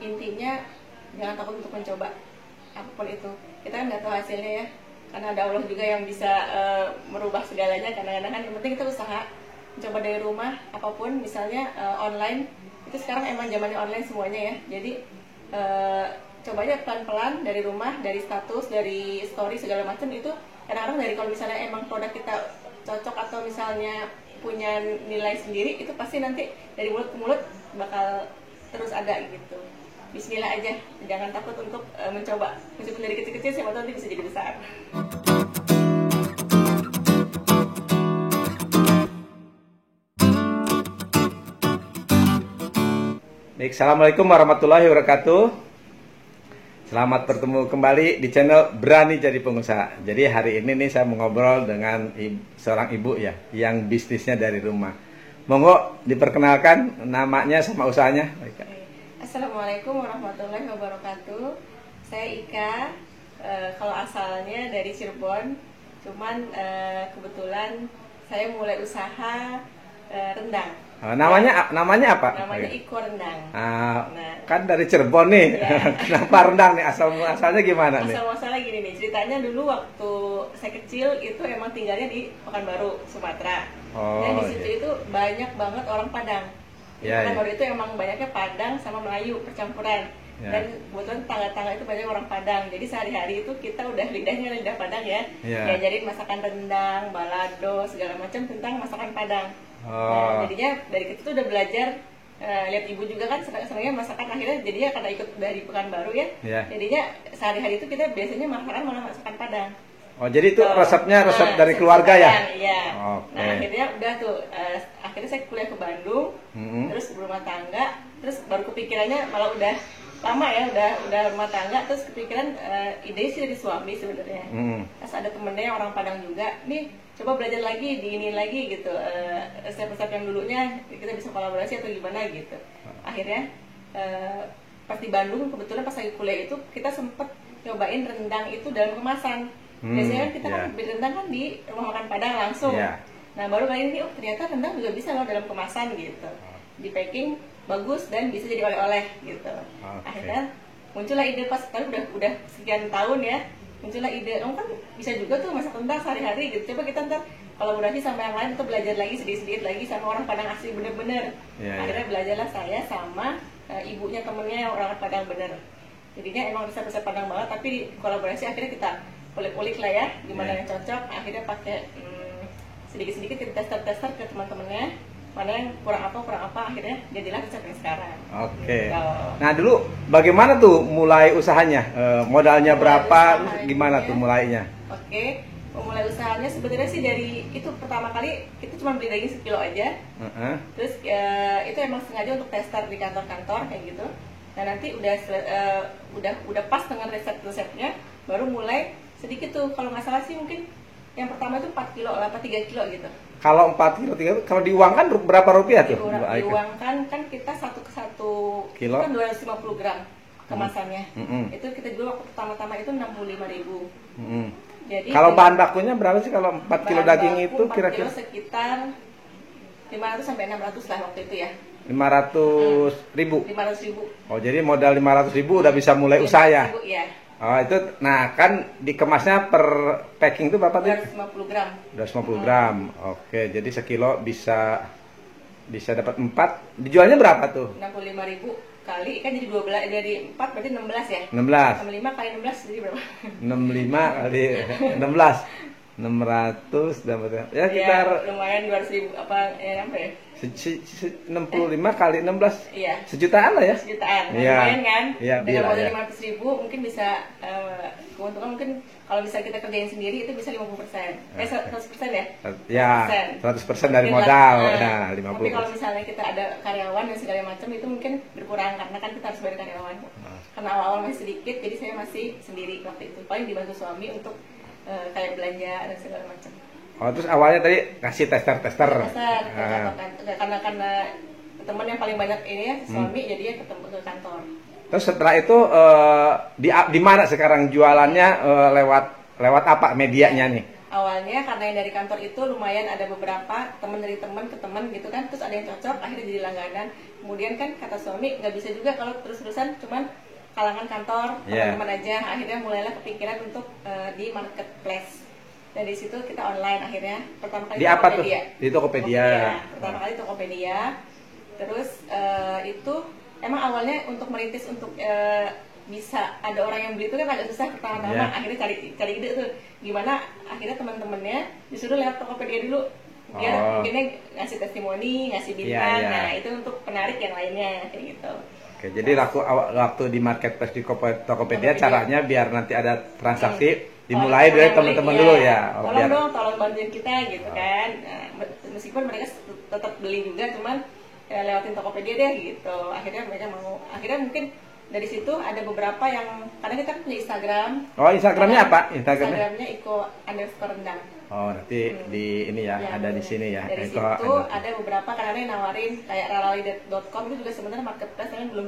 intinya jangan takut untuk mencoba apapun itu. Kita kan nggak tahu hasilnya ya, karena ada Allah juga yang bisa merubah segalanya. Kadang-kadang kan yang penting kita usaha mencoba dari rumah apapun, misalnya online itu sekarang emang zamannya online semuanya ya. Jadi coba aja pelan-pelan dari rumah, dari status, dari story segala macam itu. Kadang-kadang dari kalau misalnya emang produk kita cocok atau misalnya punya nilai sendiri, itu pasti nanti dari mulut ke mulut bakal terus ada gitu. Bismillah aja, jangan takut untuk mencoba. Meskipun dari kecil-kecil, siapa tahu nanti bisa jadi besar. Baik, assalamualaikum warahmatullahi wabarakatuh. Selamat bertemu kembali di channel Berani Jadi Pengusaha. Jadi hari ini nih saya mau ngobrol dengan seorang ibu ya, yang bisnisnya dari rumah. Monggo diperkenalkan namanya sama usahanya. Assalamualaikum warahmatullahi wabarakatuh. Saya Ika, kalau asalnya dari Cirebon, cuman kebetulan saya mulai usaha rendang. Namanya apa? Namanya Iko Rendang. Nah, kan dari Cirebon nih. Ya. Kenapa rendang nih? Asalnya gimana nih? Asal muasalnya gini nih. Ceritanya dulu waktu saya kecil itu emang tinggalnya di Pekanbaru, Sumatera. Dan di situ itu banyak banget orang Padang. Pekanbaru itu emang banyaknya Padang sama Melayu percampuran. Dan kebetulan tangga-tangga itu banyak orang Padang. Jadi sehari-hari itu kita udah lidahnya lidah Padang ya. Diajarin masakan rendang, balado, segala macam tentang masakan Padang. Nah, jadinya dari kecil tuh udah belajar, lihat ibu juga kan senangnya masakan, akhirnya jadinya karena ikut dari Pekanbaru ya. Jadinya sehari-hari itu kita biasanya malah masakan Padang. Oh, jadi itu resepnya resep dari keluarga ya? Iya. Nah, akhirnya udah tuh, akhirnya saya kuliah ke Bandung, terus berumah tangga, terus baru kepikirannya malah udah lama ya, udah rumah tangga, terus kepikiran ide sih dari suami sebenarnya. Terus ada temennya yang orang Padang juga, nih coba belajar lagi, diinin lagi gitu, resep-resep yang dulunya kita bisa kolaborasi atau gimana gitu. Akhirnya pas di Bandung kebetulan pas lagi kuliah itu kita sempet nyobain rendang itu dalam kemasan. Biasanya kan kita kan beli rendang kan di rumah makan Padang langsung. Nah baru kali ini ternyata rendang juga bisa loh dalam kemasan gitu, di packing bagus dan bisa jadi oleh-oleh gitu. Akhirnya muncullah ide pas udah sekian tahun ya, muncullah ide, kan bisa juga tuh masak rendang sehari-hari gitu. Coba kita ntar kolaborasi sama yang lain atau belajar lagi sedikit-sedikit lagi sama orang Padang asli bener-bener. Akhirnya belajarlah saya sama ibunya temennya yang orang Padang bener. Jadinya emang resep-resep Padang banget, tapi kolaborasi akhirnya kita kulik-kulik lah ya, gimana yang cocok. Akhirnya pakai sedikit-sedikit kita tester ke teman-temannya, mana yang kurang apa, akhirnya jadilah resep yang sekarang. Oke. Nah dulu bagaimana tuh mulai usahanya? Modalnya berapa? Gimana tuh mulainya? Oke, mulai usahanya sebenarnya sih dari itu pertama kali kita cuma beli daging sekilo aja. Terus itu emang sengaja untuk tester di kantor-kantor kayak gitu. Nah nanti udah pas dengan resep-resepnya, baru mulai sedikit tuh. Kalau nggak salah sih mungkin yang pertama itu 4 kilo lah, 3 kilo gitu. Kalau 4 kilo, 3 kilo, kalau diuangkan berapa rupiah tuh? Diuangkan kan kita satu kilo kan 250 gram kemasannya. Itu kita jual waktu pertama-tama itu 65.000. Jadi kalau bahan bakunya berapa sih kalau 4 kilo daging itu kira-kira? Sekitar 500 sampai 600 lah waktu itu ya. 500.000. 500.000. Oh, jadi modal 500.000 udah bisa mulai usaha ya? Iya. Oh, itu, nah kan dikemasnya per packing itu berapa tuh? 250 gram. 250 gram. Oke, jadi sekilo bisa dapat 4. Dijualnya berapa tuh? 65.000 kali kan jadi 12, jadi 4 berarti 16 ya? 16. 65 kali 16 jadi berapa? 65 kali 16. 600 dapat ya sekitar lumayan 200.000 apa ya, apa ya? 65 kali 16. Iya. Sejutaan lah ya. Sejutaan. Iya. Lumayan kan? Iya, dengan modal 500.000 mungkin bisa keuntungan mungkin kalau bisa kita kerjain sendiri itu bisa 50%. 100% ya? Ya, 100% dari modal. Ya, 50%. Tapi kalau misalnya kita ada karyawan dan segala macam itu mungkin berkurang karena kan kita harus bayar karyawan. Karena awal-awal masih sedikit, jadi saya masih sendiri waktu itu. Paling dibantu suami untuk kayak belanja dan segala macam. Oh, terus awalnya tadi kasih tester. Karena teman yang paling banyak ini ya suami, jadinya ketemu ke kantor. Terus setelah itu di mana sekarang jualannya, lewat apa medianya nih? Awalnya karena yang dari kantor itu lumayan ada beberapa teman dari teman ke teman gitu kan, terus ada yang cocok akhirnya jadi langganan. kemudian kan kata suami nggak bisa juga kalau terus-terusan cuman kalangan kantor teman-teman aja. Akhirnya mulailah kepikiran untuk di marketplace. Dan di situ kita online akhirnya. Pertama kali di apa tuh? Tokopedia. Di Tokopedia. Pertama kali Tokopedia. Terus itu emang awalnya untuk merintis untuk bisa ada orang yang beli itu kan agak susah pertama-tama. Akhirnya cari ide tuh gimana. Akhirnya teman-temannya disuruh lewat Tokopedia dulu. Biar mungkinnya ngasih testimoni, ngasih bintang. Nah itu untuk penarik yang lainnya kayak gitu. Oke, jadi waktu di marketplace di Tokopedia caranya biar nanti ada transaksi dimulai dari teman-teman dulu ya. Tolong bantuin kita gitu kan. Nah, meskipun mereka tetap beli juga, cuman ya, lewatin Tokopedia deh gitu. Akhirnya mereka mau. Akhirnya mungkin dari situ ada beberapa yang karena kita punya Instagram. Oh, Instagramnya apa? Instagramnya iko_rendang. Oh, nanti di ini ya, ada di sini ya. Dari situ ada beberapa karena yang nawarin kayak ralali.com itu juga sebenarnya marketplace tapi belum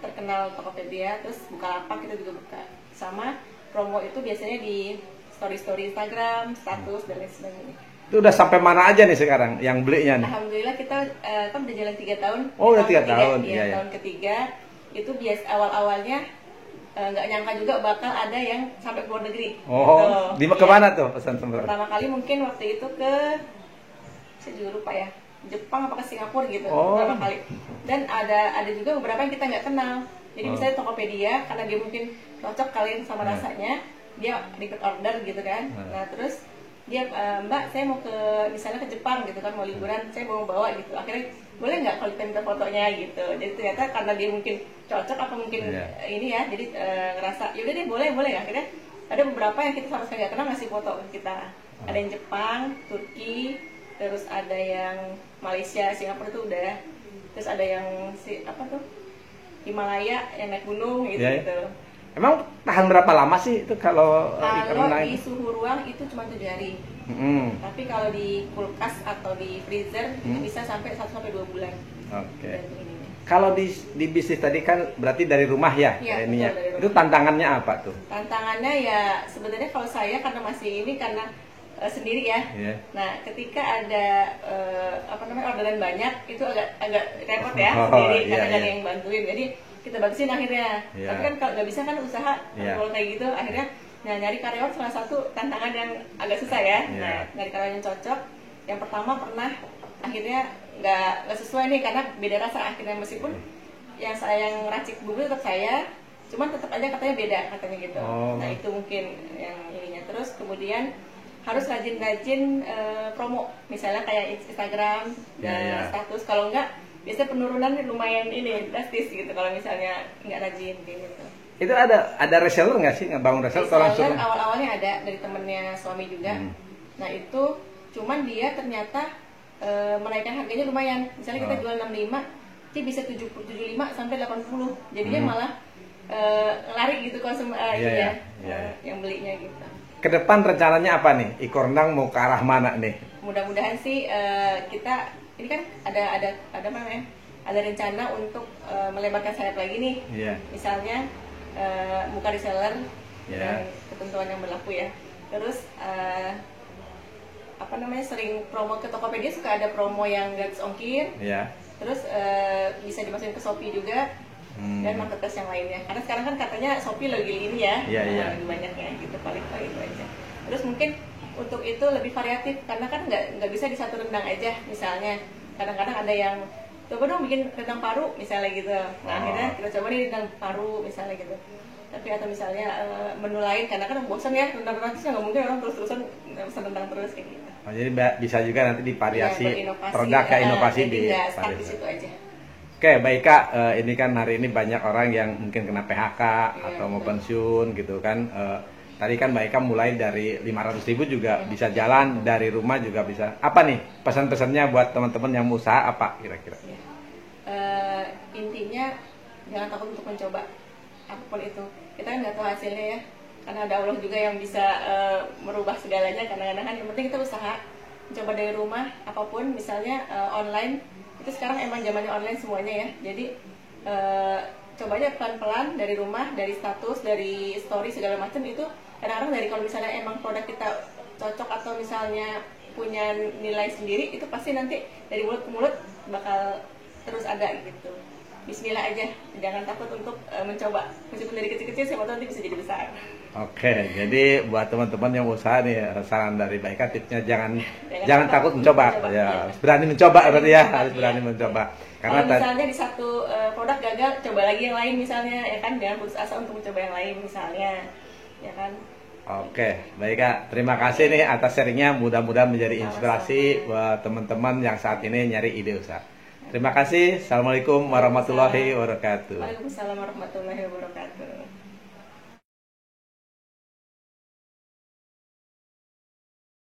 terkenal Tokopedia. Terus Bukalapak kita juga buka. Sama promo itu biasanya di story Instagram, status dan lain sebagainya. Itu udah sampai mana aja nih sekarang yang belinya nih? Alhamdulillah kita kan udah jalan 3 tahun. Oh, udah 3 tahun. Iya, tahun ketiga itu awal-awalnya nggak nyangka juga bakal ada yang sampai ke luar negeri. Oh, di kemana tuh pesan teman? Pertama kali mungkin waktu itu saya juga lupa ya, Jepang apa ke Singapura gitu. Pertama kali. Dan ada juga beberapa yang kita nggak kenal. Jadi misalnya Tokopedia karena dia mungkin cocok kalian sama rasanya, dia repeat order gitu kan. Nah terus dia Mbak saya mau misalnya ke Jepang gitu kan, mau liburan, saya mau bawa gitu. Akhirnya boleh nggak kalau kita minta fotonya gitu. Jadi ternyata karena dia mungkin cocok apa mungkin ini ya, jadi ngerasa yaudah deh boleh. Akhirnya ada beberapa yang kita sama sekali nggak kenal ngasih foto ke kita. Ada yang Jepang, Turki, terus ada yang Malaysia, Singapura tuh udah. Terus ada yang Himalaya yang naik gunung gitu. Emang tahan berapa lama sih itu kalau di suhu ruang itu cuma 7 hari. Tapi kalau di kulkas atau di freezer itu bisa sampai 1-2 bulan. Oke. Kalau di bisnis tadi kan berarti dari rumah ya, ininya. Itu tantangannya apa tuh? Tantangannya ya sebenarnya kalau saya karena masih ini karena sendiri ya. Nah, ketika ada orderan banyak itu agak repot ya sendiri karena nggak ada yang bantuin. Jadi kita batasin akhirnya. Tapi kan kalau nggak bisa kan usaha kalau kayak gitu akhirnya nyari karyawan salah satu tantangan yang agak susah ya. Nah, nyari karyawan yang cocok. Yang pertama pernah akhirnya nggak sesuai nih karena beda rasa akhirnya meskipun yang racik bumbu tetap saya, cuman tetap aja katanya beda katanya gitu. Nah itu mungkin yang ininya. Terus kemudian harus rajin-rajin promo, misalnya kayak Instagram dan status. Kalau enggak biasanya penurunan lumayan ini drastis gitu kalau misalnya nggak rajin gitu. Itu ada reseller nggak sih, ngebangun reseller? Reseller awal-awalnya ada dari temennya suami juga. Nah itu cuman dia ternyata menaikkan harganya lumayan. Misalnya kita jual 65, dia bisa 75 sampai 80. Jadinya malah lari gitu konsumen yang belinya gitu. Kedepan rencananya apa nih? Iko Rendang mau ke arah mana nih? Mudah-mudahan sih kita ini kan ada apa namanya? Ada rencana untuk melebarkan sayap lagi nih. Misalnya buka reseller dan ketentuan yang berlaku ya. Terus sering promo ke Tokopedia, suka ada promo yang gratis ongkir. Terus bisa dimasukin ke Shopee juga. Dan marketplace yang lainnya. Karena sekarang kan katanya Shopee lagi ini ya, lebih banyaknya gitu, paling itu aja. Terus mungkin untuk itu lebih variatif karena kan nggak bisa di satu rendang aja. Misalnya kadang-kadang ada yang coba dong bikin rendang paru misalnya gitu. Nah akhirnya kita coba nih rendang paru misalnya gitu. Tapi atau misalnya menu lain karena kan bosan ya rendang-rendang terus nggak mungkin orang terus-terusan pesan rendang terus kayak gitu. Jadi bisa juga nanti divariasi produk kayak inovasi di situ aja. Oke, baik Kak, ini kan hari ini banyak orang yang mungkin kena PHK atau mau pensiun gitu kan. Tadi kan Mbak Ika mulai dari 500.000 juga bisa jalan, dari rumah juga bisa. Apa nih pesan-pesannya buat teman-teman yang mau usaha apa kira-kira? Intinya jangan takut untuk mencoba apapun itu. Kita kan nggak tahu hasilnya ya, karena ada Allah juga yang bisa merubah segalanya. Kadang-kadang kan yang penting kita usaha, coba dari rumah apapun, misalnya online. Itu sekarang emang zamannya online semuanya ya, jadi coba aja pelan-pelan dari rumah, dari status, dari story segala macam. Itu kadang-kadang dari kalau misalnya emang produk kita cocok atau misalnya punya nilai sendiri, itu pasti nanti dari mulut ke mulut bakal terus ada gitu. Bismillah aja, jangan takut untuk mencoba. Meskipun dari kecil-kecil, siapa tahu nanti bisa jadi besar. Oke, jadi buat teman-teman yang usaha nih, saran dari Mbak Ika, tipsnya jangan takut mencoba, ya harus berani mencoba berarti ya, harus berani mencoba. Karena kalau misalnya di satu produk gagal, coba lagi yang lain misalnya, ya kan, jangan putus asa untuk mencoba yang lain misalnya, ya kan. Oke, baik Kak, terima kasih nih atas sharingnya, mudah-mudahan menjadi inspirasi buat teman-teman yang saat ini nyari ide usaha. Terima kasih, Assalamualaikum warahmatullahi wabarakatuh. Waalaikumsalam warahmatullahi wabarakatuh.